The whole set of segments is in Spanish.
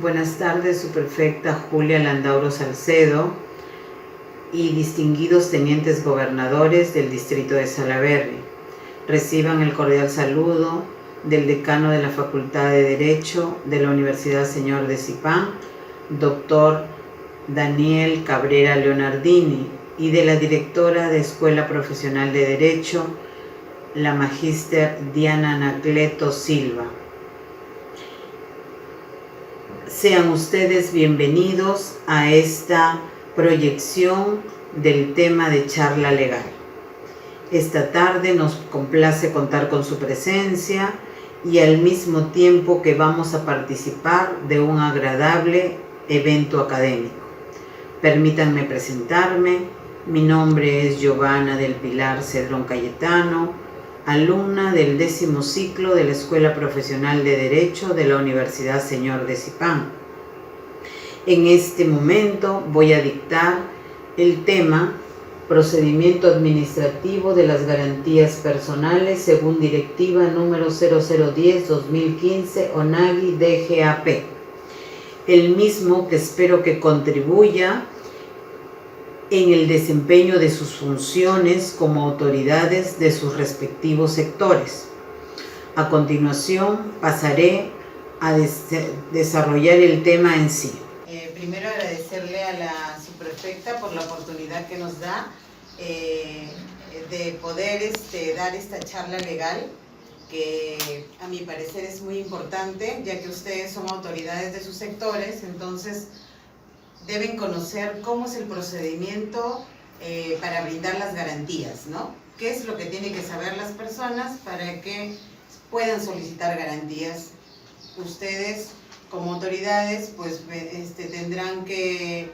Buenas tardes, Subprefecta Julia Landauro Salcedo y distinguidos tenientes gobernadores del distrito de Salaberry. Reciban el cordial saludo del decano de la Facultad de Derecho de la Universidad Señor de Zipán, doctor Daniel Cabrera Leonardini, y de la directora de Escuela Profesional de Derecho, la magíster Diana Anacleto Silva. Sean ustedes bienvenidos a esta proyección del tema de charla legal. Esta tarde nos complace contar con su presencia y al mismo tiempo que vamos a participar de un agradable evento académico. Permítanme presentarme. Mi nombre es Giovanna del Pilar Cedrón Cayetano, alumna del 10º ciclo de la Escuela Profesional de Derecho de la Universidad Señor de Zipán. En este momento voy a dictar el tema Procedimiento Administrativo de las Garantías Personales según Directiva número 0010-2015 ONAGI DGAP. El mismo que espero que contribuya en el desempeño de sus funciones como autoridades de sus respectivos sectores. A continuación pasaré a desarrollar el tema en sí. Primero agradecerle a la subprefecta por la oportunidad que nos da de poder dar esta charla legal, que a mi parecer es muy importante, ya que ustedes son autoridades de sus sectores, entonces deben conocer cómo es el procedimiento para brindar las garantías, ¿no? ¿Qué es lo que tienen que saber las personas para que puedan solicitar garantías? Ustedes, como autoridades, pues tendrán que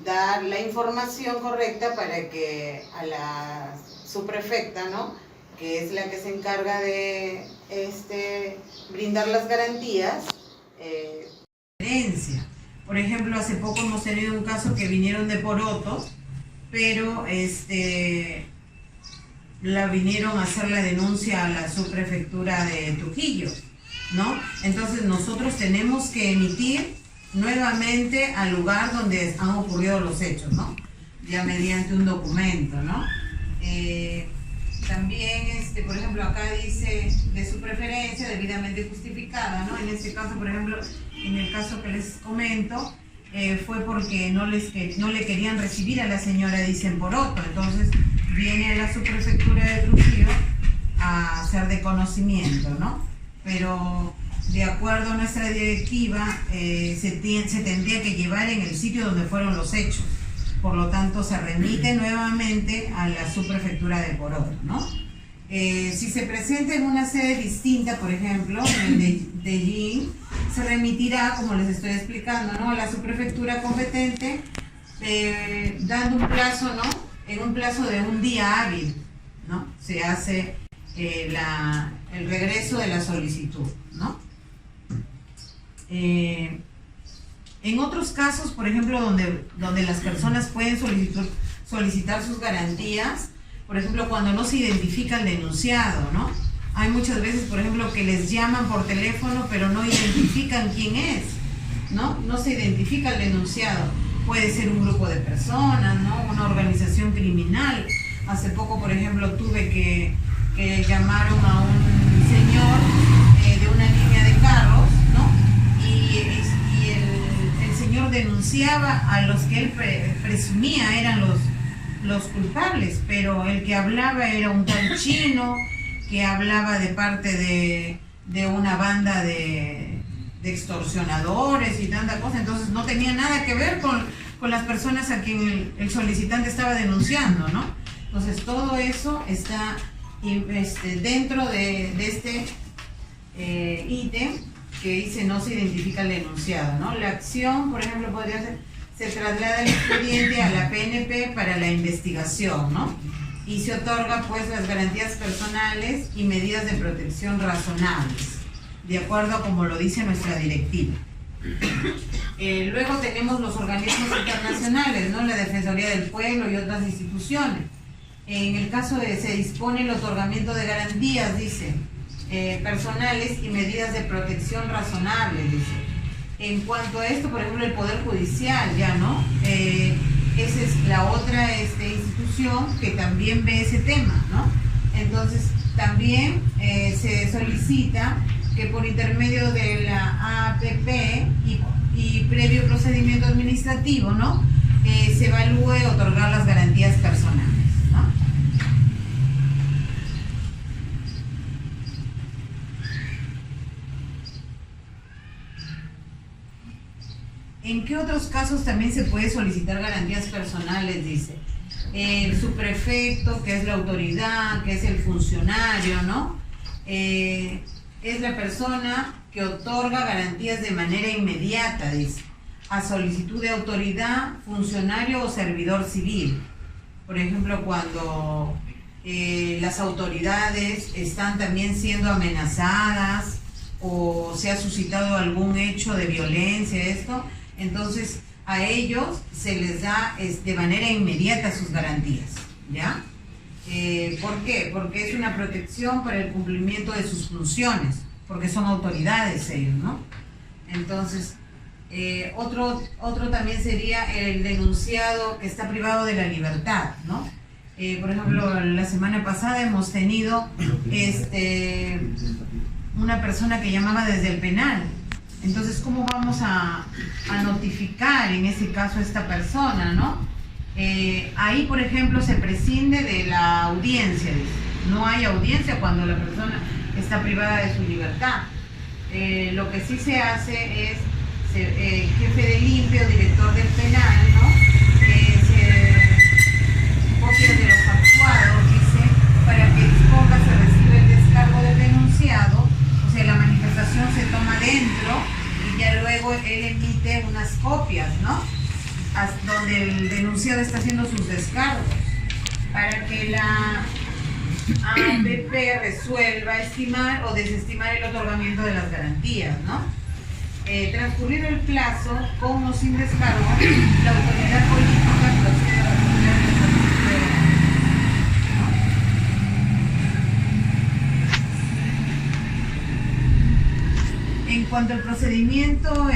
dar la información correcta para que a la subprefecta, ¿no?, que es la que se encarga de brindar las garantías, Por ejemplo, hace poco hemos tenido un caso que vinieron de Poroto, pero vinieron a hacer la denuncia a la subprefectura de Trujillo, ¿no? Entonces nosotros tenemos que emitir nuevamente al lugar donde han ocurrido los hechos, ¿no? Ya mediante un documento, ¿no? También, por ejemplo, acá dice de su preferencia debidamente justificada, ¿no? En este caso, por ejemplo, en el caso que les comento, fue porque no le querían recibir a la señora, dicen, Poroto. Entonces viene a la subprefectura de Trujillo a hacer de conocimiento, ¿no? Pero de acuerdo a nuestra directiva, se tendría que llevar en el sitio donde fueron los hechos. Por lo tanto, se remite nuevamente a la subprefectura de Poroto, ¿no? Si se presenta en una sede distinta, por ejemplo, en el de Yin, se remitirá, como les estoy explicando, ¿no?, a la subprefectura competente, dando un plazo, ¿no?, en un plazo de un día hábil, ¿no? Se hace el regreso de la solicitud, ¿no? En otros casos, por ejemplo, donde las personas pueden solicitar sus garantías, por ejemplo, cuando no se identifica el denunciado, ¿no? Hay muchas veces, por ejemplo, que les llaman por teléfono, pero no identifican quién es, ¿no? No se identifica el denunciado. Puede ser un grupo de personas, ¿no?, una organización criminal. Hace poco, por ejemplo, tuve que llamaron a un señor de una línea de carros, ¿no? Y el señor denunciaba a los que él presumía eran los culpables, pero el que hablaba era un tal chino, que hablaba de parte de una banda de extorsionadores y tanta cosa. Entonces no tenía nada que ver con las personas a quien el solicitante estaba denunciando, ¿no? Entonces todo eso está dentro de este ítem que dice no se identifica el denunciado, ¿no? La acción, por ejemplo, podría ser, se traslada el expediente a la PNP para la investigación, ¿no? Y se otorga pues las garantías personales y medidas de protección razonables, de acuerdo a como lo dice nuestra directiva. Luego tenemos los organismos internacionales, ¿no?, la Defensoría del Pueblo y otras instituciones. En el caso de se dispone el otorgamiento de garantías, dice, personales y medidas de protección razonables, dice. En cuanto a esto, por ejemplo, el Poder Judicial, ya, ¿no? Esa es la otra institución que también ve ese tema, ¿no? Entonces, también se solicita que por intermedio de la APP y previo procedimiento administrativo, ¿no? Se evalúe otorgar las garantías personales, ¿no? ¿En qué otros casos también se puede solicitar garantías personales? Dice el subprefecto, que es la autoridad, que es el funcionario, ¿no? Es la persona que otorga garantías de manera inmediata, dice, a solicitud de autoridad, funcionario o servidor civil. Por ejemplo, cuando las autoridades están también siendo amenazadas o se ha suscitado algún hecho de violencia, entonces a ellos se les da de manera inmediata sus garantías, ¿ya? ¿Por qué? Porque es una protección para el cumplimiento de sus funciones, porque son autoridades ellos, ¿no? Entonces, otro también sería el denunciado que está privado de la libertad, ¿no? Por ejemplo, la semana pasada hemos tenido una persona que llamaba desde el penal. Entonces, ¿cómo vamos a notificar en ese caso a esta persona, ¿no? Ahí, por ejemplo, se prescinde de la audiencia, dice. No hay audiencia cuando la persona está privada de su libertad. Lo que sí se hace es, jefe de limpio, director del penal, ¿no? Copias de los actuados, dice, para que disponga, se recibe el descargo del denunciado, o sea, la manifestación se toma dentro y ya luego él emite unas copias, ¿no? Donde el denunciado está haciendo sus descargos, para que la APP resuelva estimar o desestimar el otorgamiento de las garantías, ¿no? Transcurrido el plazo, con o sin descargo, la autoridad política procede a resolver el solicitud. En cuanto al procedimiento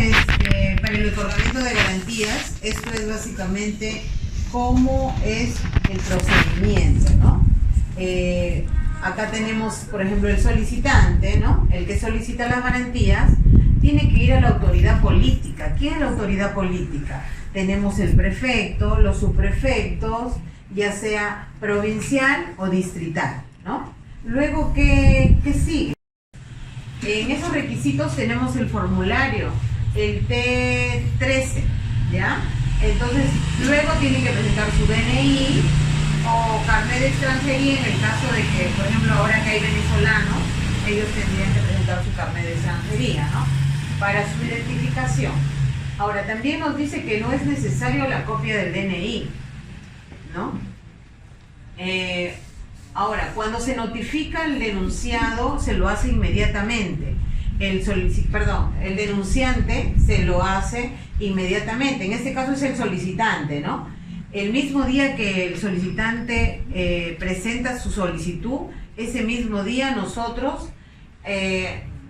para el otorgamiento de garantías, esto es básicamente cómo es el procedimiento, ¿no? Acá tenemos, por ejemplo, el solicitante, ¿no? El que solicita las garantías tiene que ir a la autoridad política. ¿Quién es la autoridad política? Tenemos el prefecto, los subprefectos, ya sea provincial o distrital, ¿no? Luego, ¿qué sigue? En esos requisitos tenemos el formulario, el T13, ¿ya? Entonces, luego tienen que presentar su DNI o carnet de extranjería en el caso de que, por ejemplo, ahora que hay venezolanos, ellos tendrían que presentar su carnet de extranjería, ¿no? Para su identificación. Ahora, también nos dice que no es necesario la copia del DNI, ¿no? Ahora, cuando se notifica al denunciado, se lo hace inmediatamente. El denunciante se lo hace inmediatamente. En este caso es el solicitante, ¿no? El mismo día que el solicitante presenta su solicitud, ese mismo día nosotros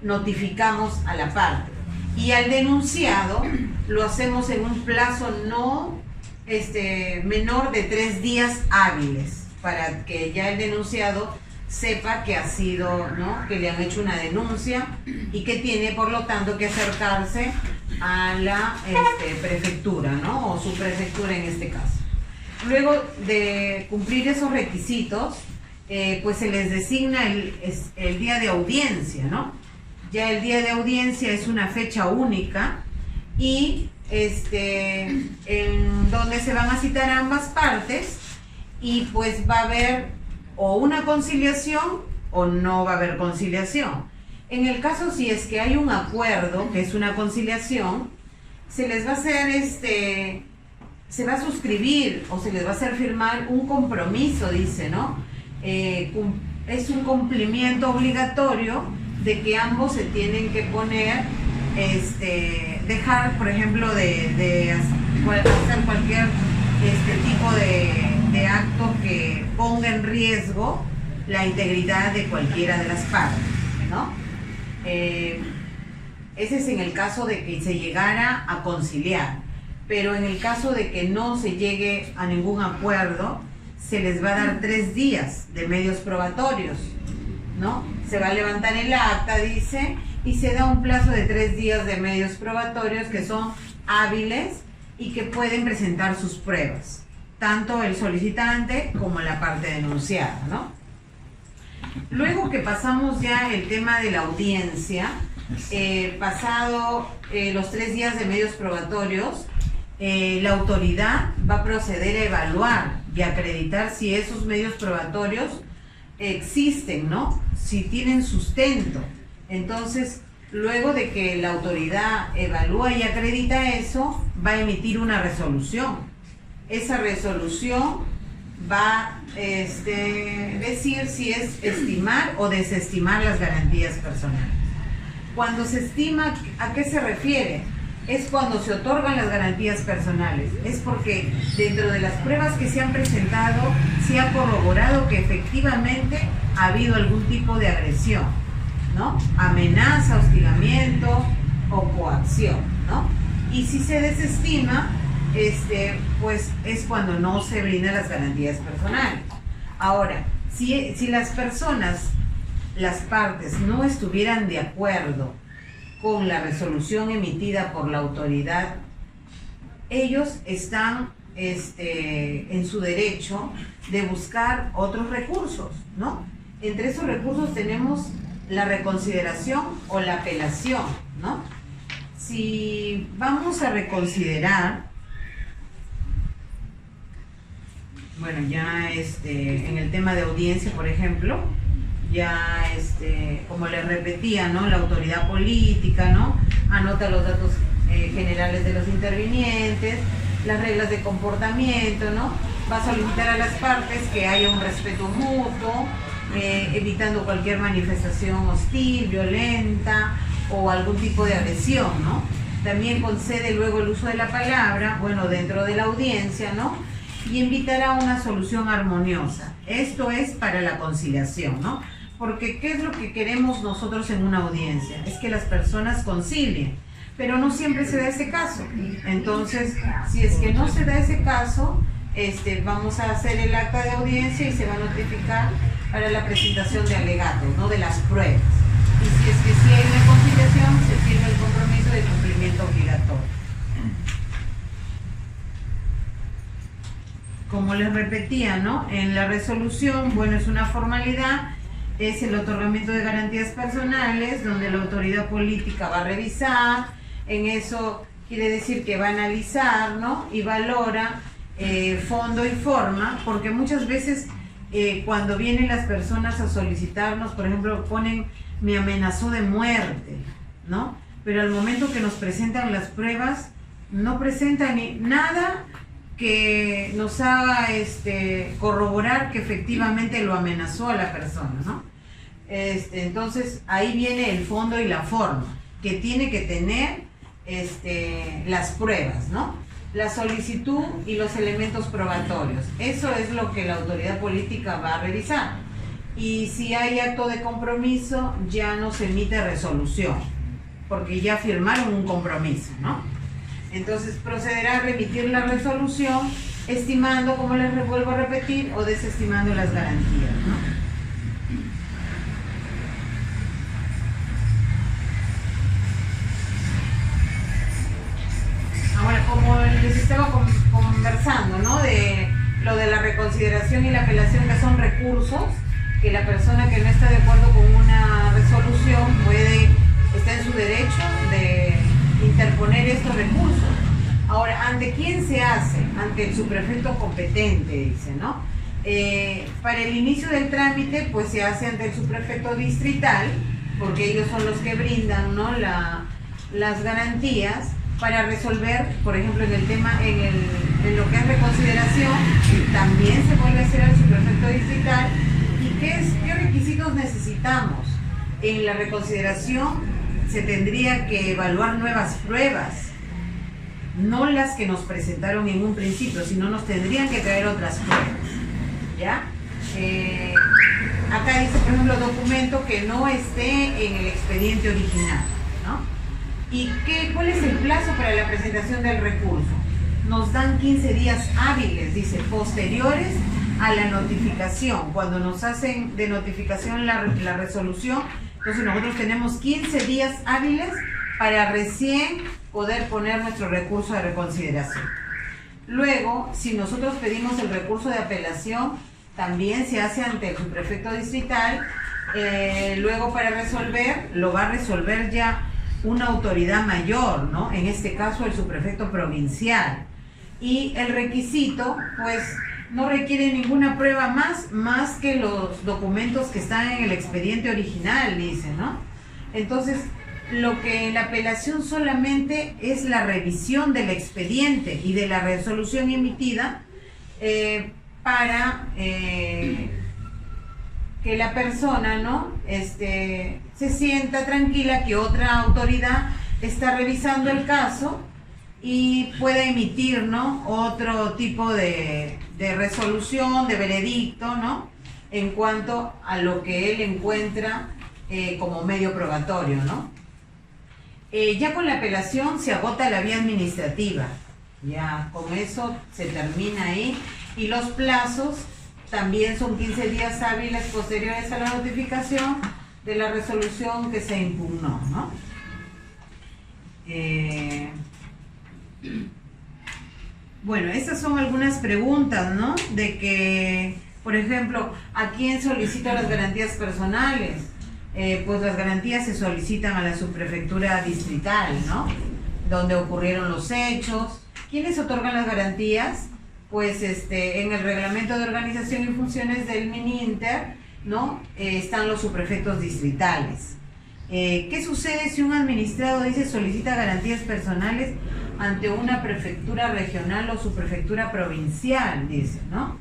notificamos a la parte. Y al denunciado lo hacemos en un plazo no menor de 3 días hábiles, para que ya el denunciado sepa que ha sido, ¿no? Que le han hecho una denuncia y que tiene, por lo tanto, que acercarse a la prefectura, ¿no? O subprefectura en este caso. Luego de cumplir esos requisitos, pues se les designa el día de audiencia, ¿no? Ya el día de audiencia es una fecha única y en donde se van a citar ambas partes y pues va a haber o una conciliación o no va a haber conciliación. En el caso si es que hay un acuerdo, que es una conciliación, se les va a hacer se va a suscribir o se les va a hacer firmar un compromiso, dice, ¿no? Es un cumplimiento obligatorio de que ambos se tienen que poner, dejar, por ejemplo, de hacer cualquier tipo de acto que ponga en riesgo la integridad de cualquiera de las partes, ¿no? Ese es en el caso de que se llegara a conciliar, pero en el caso de que no se llegue a ningún acuerdo, se les va a dar 3 días de medios probatorios, ¿no? Se va a levantar el acta, dice, y se da un plazo de 3 días de medios probatorios que son hábiles y que pueden presentar sus pruebas, tanto el solicitante como la parte denunciada, ¿no? Luego que pasamos ya el tema de la audiencia, pasado los 3 días de medios probatorios, la autoridad va a proceder a evaluar y acreditar si esos medios probatorios existen, ¿no? Si tienen sustento. Entonces, luego de que la autoridad evalúa y acredita eso, va a emitir una resolución. Esa resolución va a decir si es estimar o desestimar las garantías personales. Cuando se estima, ¿a qué se refiere? Es cuando se otorgan las garantías personales. Es porque dentro de las pruebas que se han presentado, se ha corroborado que efectivamente ha habido algún tipo de agresión, ¿no? Amenaza, hostigamiento o coacción, ¿no? Y si se desestima, pues es cuando no se brindan las garantías personales. Ahora, si las personas, las partes, no estuvieran de acuerdo con la resolución emitida por la autoridad, ellos están en su derecho de buscar otros recursos, ¿no? Entre esos recursos tenemos la reconsideración o la apelación, ¿no? Si vamos a reconsiderar, bueno, ya en el tema de audiencia, por ejemplo, ya como les repetía, ¿no? La autoridad política, ¿no? Anota los datos generales de los intervinientes, las reglas de comportamiento, ¿no? Va a solicitar a las partes que haya un respeto mutuo, evitando cualquier manifestación hostil, violenta o algún tipo de agresión, ¿no? También concede luego el uso de la palabra, bueno, dentro de la audiencia, ¿no? Y invitará a una solución armoniosa. Esto es para la conciliación, ¿no? Porque ¿qué es lo que queremos nosotros en una audiencia? Es que las personas concilien, pero no siempre se da ese caso. Entonces, si es que no se da ese caso, vamos a hacer el acta de audiencia y se va a notificar para la presentación de alegatos, ¿no? De las pruebas. Y si es que sí hay una conciliación, se firma el compromiso de cumplimiento obligatorio. Como les repetía, ¿no? En la resolución, bueno, es una formalidad, es el otorgamiento de garantías personales, donde la autoridad política va a revisar, en eso quiere decir que va a analizar, ¿no? Y valora fondo y forma, porque muchas veces cuando vienen las personas a solicitarnos, por ejemplo, ponen me amenazó de muerte, ¿no? Pero al momento que nos presentan las pruebas, no presentan ni nada que nos haga corroborar que efectivamente lo amenazó a la persona, ¿no? Entonces ahí viene el fondo y la forma que tiene que tener las pruebas, ¿no? La solicitud y los elementos probatorios. Eso es lo que la autoridad política va a revisar. Y si hay acto de compromiso, ya no se emite resolución, porque ya firmaron un compromiso, ¿no? Entonces procederá a remitir la resolución, estimando, como les vuelvo a repetir, o desestimando las garantías, ¿no? Ahora, como les estaba conversando, ¿no? De lo de la reconsideración y la apelación, que son recursos, que la persona que no está de acuerdo con una resolución está en su derecho de interponer estos recursos. Ahora, ¿ante quién se hace? Ante el subprefecto competente, dice, ¿no? Para el inicio del trámite, pues se hace ante el subprefecto distrital, porque ellos son los que brindan, ¿no? las garantías para resolver, por ejemplo, en el tema, en lo que es reconsideración, también se vuelve a hacer al subprefecto distrital. ¿Y qué requisitos necesitamos? En la reconsideración se tendría que evaluar nuevas pruebas, no las que nos presentaron en un principio, sino nos tendrían que traer otras pruebas, ¿ya? Acá dice, por ejemplo, documento que no esté en el expediente original, ¿no? ¿Y cuál es el plazo para la presentación del recurso? Nos dan 15 días hábiles, dice, posteriores a la notificación. Cuando nos hacen de notificación la resolución, entonces nosotros tenemos 15 días hábiles para recién poder poner nuestro recurso de reconsideración. Luego, si nosotros pedimos el recurso de apelación, también se hace ante el subprefecto distrital. Luego, para resolver, lo va a resolver ya una autoridad mayor, ¿no? En este caso, el subprefecto provincial. Y el requisito, pues, no requiere ninguna prueba más que los documentos que están en el expediente original, dice, ¿no? Entonces, lo que la apelación solamente es la revisión del expediente y de la resolución emitida para que la persona, ¿no? se sienta tranquila que otra autoridad está revisando el caso y pueda emitir, ¿no? Otro tipo de resolución, de veredicto, ¿no? En cuanto a lo que él encuentra como medio probatorio, ¿no? Ya con la apelación se agota la vía administrativa, ya con eso se termina ahí, y los plazos también son 15 días hábiles posteriores a la notificación de la resolución que se impugnó, ¿no? Bueno, estas son algunas preguntas, ¿no? De que, por ejemplo, ¿a quién solicita las garantías personales? Pues las garantías se solicitan a la subprefectura distrital, ¿no? Donde ocurrieron los hechos. ¿Quiénes otorgan las garantías? Pues en el reglamento de organización y funciones del MinInter, ¿no? Están los subprefectos distritales. ¿Qué sucede si un administrado dice solicita garantías personales ante una prefectura regional o subprefectura provincial? Dice, ¿no?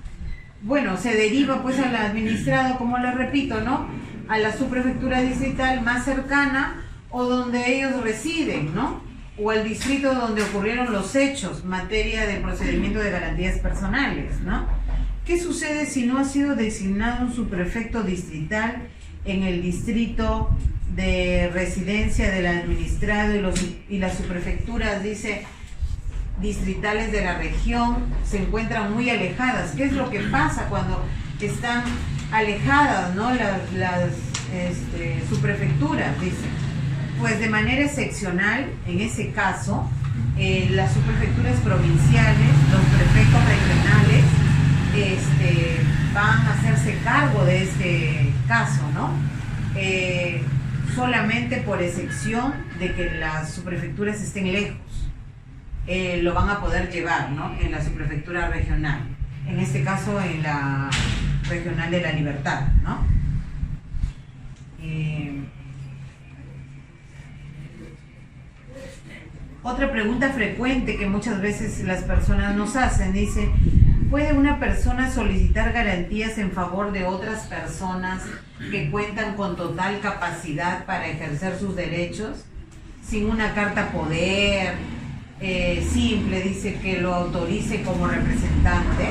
Bueno, se deriva pues al administrado, como les repito, ¿no? A la subprefectura distrital más cercana o donde ellos residen, ¿no? O al distrito donde ocurrieron los hechos, materia de procedimiento de garantías personales, ¿no? ¿Qué sucede si no ha sido designado un subprefecto distrital en el distrito de residencia del administrado y las subprefecturas, dice, distritales de la región se encuentran muy alejadas? ¿Qué es lo que pasa cuando están alejadas, ¿no? las subprefecturas, dice? Pues de manera excepcional, en ese caso, las subprefecturas provinciales, los prefectos regionales, van a hacerse cargo de este caso, ¿no? Solamente por excepción de que las subprefecturas estén lejos, lo van a poder llevar, ¿no? En la subprefectura regional, en este caso en la regional de La Libertad, ¿no? Otra pregunta frecuente que muchas veces las personas nos hacen, dice, ¿puede una persona solicitar garantías en favor de otras personas que cuentan con total capacidad para ejercer sus derechos sin una carta poder simple, dice, que lo autorice como representante?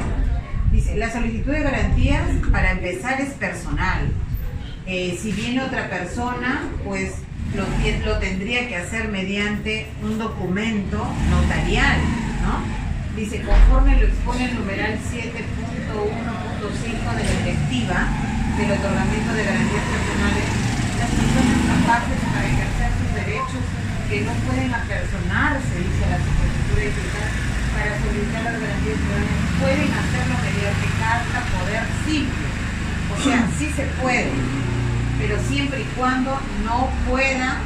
Dice, la solicitud de garantías, para empezar, es personal. Si viene otra persona, pues lo tendría que hacer mediante un documento notarial, ¿no? Dice, conforme lo expone el numeral 7.1.5 de la directiva del otorgamiento de garantías personales, las personas capaces para ejercer sus derechos que no pueden apersonarse, dice la subprefectura distrital, para solicitar las garantías personales, pueden hacerlo mediante carta poder simple. O sea, sí se puede, pero siempre y cuando no puedan,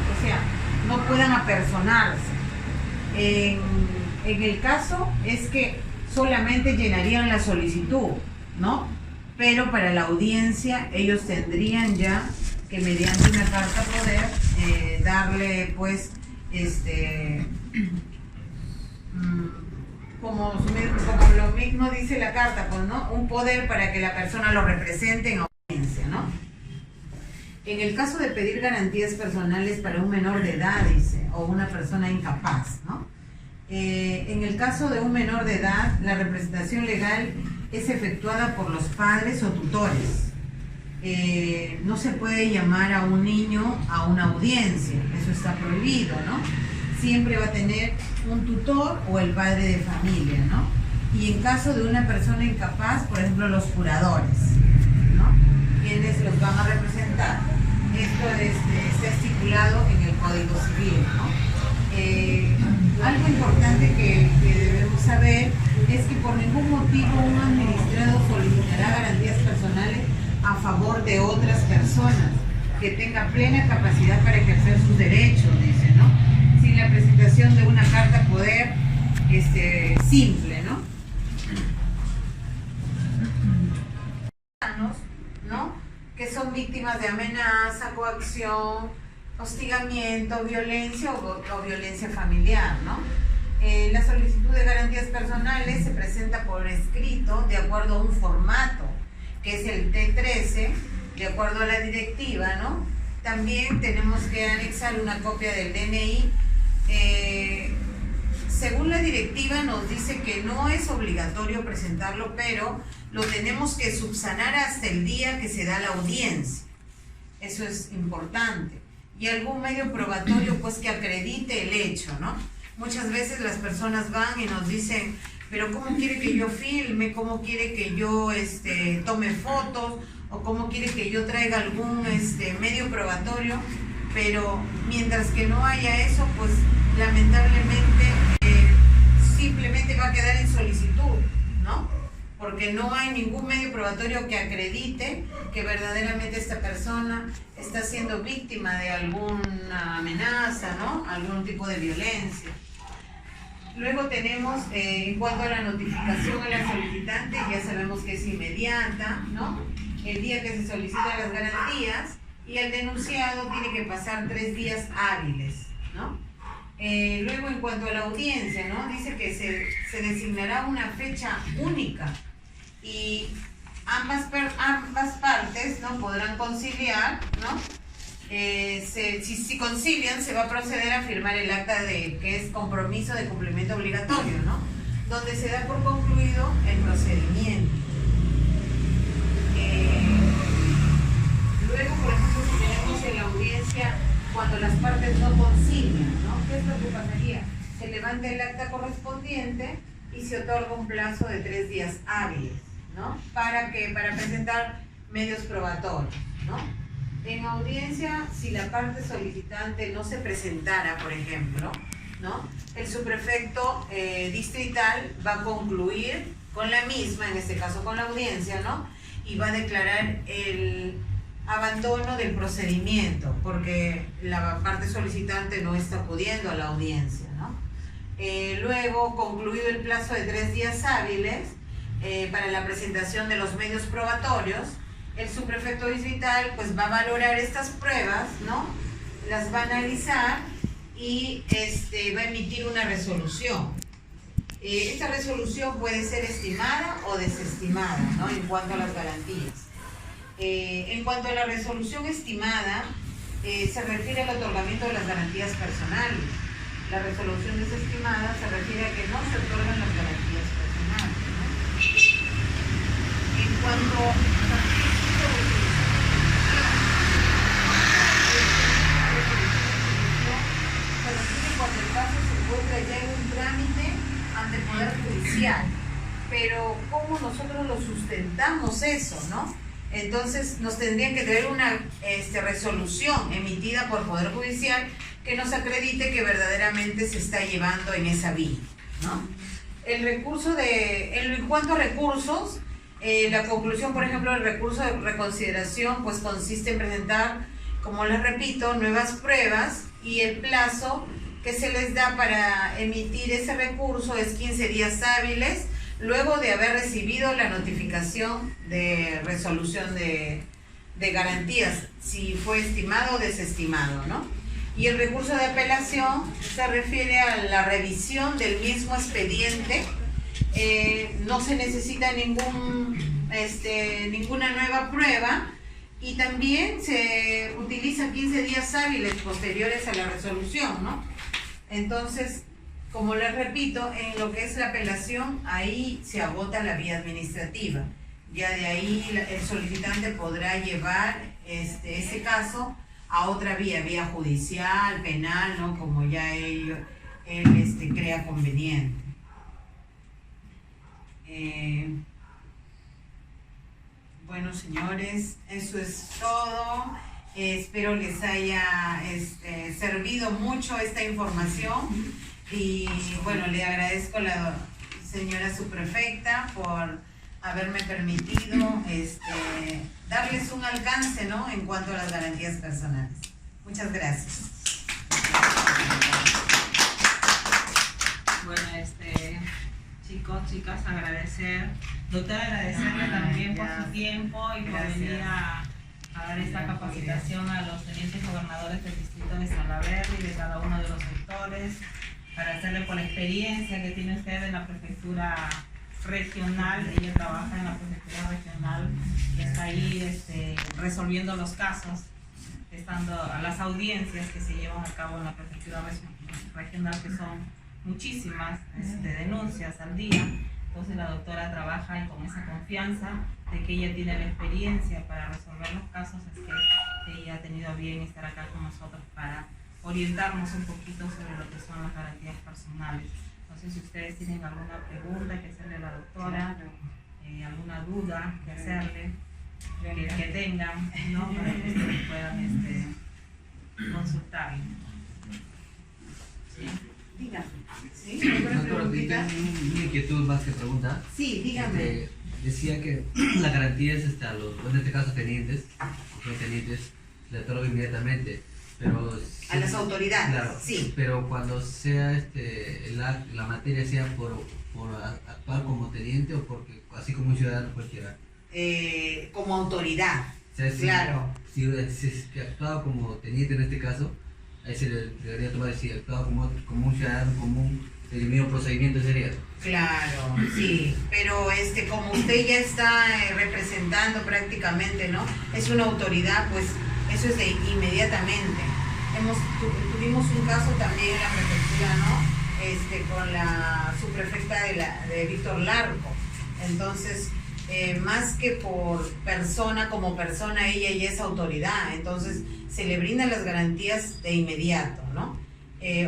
no puedan apersonarse. En el caso es que solamente llenarían la solicitud, ¿no? Pero para la audiencia ellos tendrían ya que mediante una carta poder darle pues como lo mismo dice la carta, pues, ¿no? Un poder para que la persona lo represente en audiencia, ¿no? En el caso de pedir garantías personales para un menor de edad, dice, o una persona incapaz, ¿no? En el caso de un menor de edad, la representación legal es efectuada por los padres o tutores. No se puede llamar a un niño a una audiencia, eso está prohibido, ¿no? siempre va a tener un tutor o el padre de familia, ¿no? Y en caso de una persona incapaz, por ejemplo, los curadores, ¿no? Quienes los van a representar. Esto está estipulado en el Código Civil, ¿no? Algo importante que debemos saber es que por ningún motivo un administrado solicitará garantías personales a favor de otras personas que tengan plena capacidad para ejercer sus derechos, dice, ¿no? Sin la presentación de una carta poder simple, ¿no? ¿No? Que son víctimas de amenaza, coacción, hostigamiento, violencia o violencia familiar, ¿no? La solicitud de garantías personales se presenta por escrito de acuerdo a un formato, que es el T13, de acuerdo a la directiva, ¿no? También tenemos que anexar una copia del DNI. Según la directiva nos dice que no es obligatorio presentarlo, pero lo tenemos que subsanar hasta el día que se da la audiencia. Eso es importante. Y algún medio probatorio pues que acredite el hecho, ¿no? Muchas veces las personas van y nos dicen, pero ¿cómo quiere que yo filme? ¿Cómo quiere que yo tome fotos? ¿O cómo quiere que yo traiga algún medio probatorio? Pero mientras que no haya eso, pues lamentablemente simplemente va a quedar en solicitud, ¿no? Porque no hay ningún medio probatorio que acredite que verdaderamente esta persona está siendo víctima de alguna amenaza, ¿no? Algún tipo de violencia. Luego tenemos, en cuanto a la notificación a la solicitante, ya sabemos que es inmediata, ¿no? El día que se solicitan las garantías, y el denunciado tiene que pasar 3 días hábiles, ¿no? Luego, en cuanto a la audiencia, ¿no? Dice que se designará una fecha única y ambas partes, ¿no? Podrán conciliar, ¿no? Si concilian, se va a proceder a firmar el acta que es compromiso de cumplimiento obligatorio, ¿no? Donde se da por concluido el procedimiento. Luego, por ejemplo, si tenemos en la audiencia cuando las partes no concilian, ¿no? ¿Qué es lo que pasaría? Se levanta el acta correspondiente y se otorga un plazo de 3 días hábiles, ¿no? Para presentar medios probatorios, ¿no? En audiencia, si la parte solicitante no se presentara, por ejemplo, ¿no? El subprefecto distrital va a concluir con la misma, en este caso con la audiencia, ¿no? Y va a declarar el abandono del procedimiento, porque la parte solicitante no está acudiendo a la audiencia, ¿no? Luego, concluido el plazo de 3 días hábiles para la presentación de los medios probatorios, el subprefecto distrital pues va a valorar estas pruebas, ¿no? Las va a analizar y va a emitir una resolución. Esta resolución puede ser estimada o desestimada, ¿no? En cuanto a las garantías. En cuanto a la resolución estimada, se refiere al otorgamiento de las garantías personales. La resolución desestimada se refiere a que no se otorgan las garantías personales, ¿no? En cuanto a se refiere cuando el caso se encuentra ya en un trámite ante el Poder Judicial. Pero ¿cómo nosotros lo sustentamos eso, no? Entonces nos tendría que tener una resolución emitida por Poder Judicial que nos acredite que verdaderamente se está llevando en esa vía, ¿no? En cuanto a recursos, la conclusión, por ejemplo, del recurso de reconsideración, pues consiste en presentar, como les repito, nuevas pruebas, y el plazo que se les da para emitir ese recurso es 15 días hábiles, luego de haber recibido la notificación de resolución de garantías, si fue estimado o desestimado, ¿no? Y el recurso de apelación se refiere a la revisión del mismo expediente. No se necesita ninguna nueva prueba, y también se utiliza 15 días hábiles posteriores a la resolución, ¿no? Entonces, como les repito, en lo que es la apelación, ahí se agota la vía administrativa. Ya de ahí el solicitante podrá llevar ese caso a otra vía judicial, penal, ¿no? Como ya él crea conveniente. Bueno, señores, eso es todo. Espero les haya servido mucho esta información y bueno, le agradezco a la señora subprefecta por haberme permitido darles un alcance, ¿no?, en cuanto a las garantías personales. Muchas gracias. Bueno, chicos, chicas, agradecer. Doctora, agradecerle también por su tiempo y por venir a dar esta capacitación a los tenientes gobernadores del distrito de Salaberry y de cada uno de los sectores, agradecerle por la experiencia que tiene usted en la prefectura regional. Ella trabaja en la prefectura regional, está ahí resolviendo los casos, estando a las audiencias que se llevan a cabo en la prefectura regional, que son muchísimas denuncias al día. Entonces la doctora trabaja y con esa confianza de que ella tiene la experiencia para resolver los casos, es que ella ha tenido bien estar acá con nosotros para orientarnos un poquito sobre lo que son las garantías personales. No sé si ustedes tienen alguna pregunta que hacerle a la doctora, alguna duda que hacerle, que tengan, ¿no?, para que ustedes puedan consultarle. ¿Sí? Dígame. ¿Sí? Doctor, tengo una inquietud más que pregunta. Sí, dígame. Decía que la garantía es en este caso tenientes, los tenientes le otorga inmediatamente, pero a las autoridades, claro, sí. Pero cuando sea la materia sea por actuar como teniente o porque así como un ciudadano cualquiera. Como autoridad, O sea, claro. Si actuaba como teniente en este caso, ahí se le debería tomar si actuaba como un ciudadano común, el mismo procedimiento sería. Claro, sí, pero como usted ya está representando prácticamente, ¿no?, es una autoridad, pues eso es de inmediatamente. Tuvimos un caso también en la prefectura, ¿no?, con la subprefecta de Víctor Larco. Entonces, más que por persona, como persona, ella ya es autoridad, entonces se le brindan las garantías de inmediato, ¿no?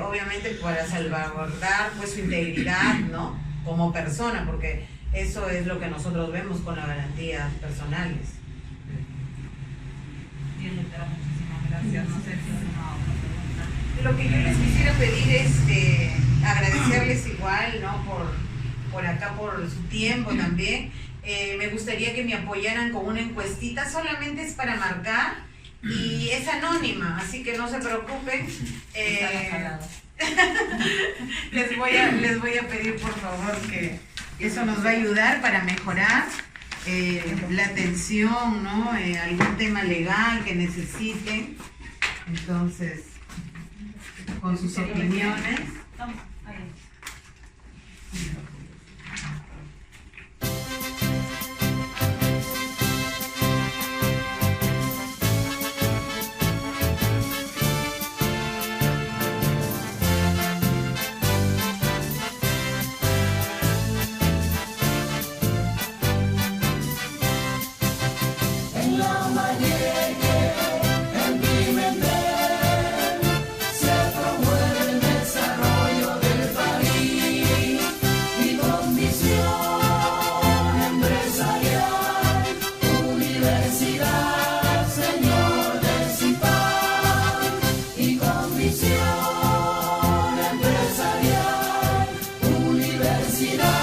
Obviamente para salvaguardar pues su integridad, ¿no?, como persona, porque eso es lo que nosotros vemos con las garantías personales. Bien, doctora, muchísimas gracias. No sé si es una otra pregunta. Lo que yo les quisiera pedir es agradecerles igual, ¿no?, por acá, por su tiempo también. Me gustaría que me apoyaran con una encuestita, solamente es para marcar y es anónima, así que no se preocupen. Les voy a pedir por favor que eso nos va a ayudar para mejorar la atención, ¿no?, algún tema legal que necesiten. Entonces, con sus opiniones. Universidad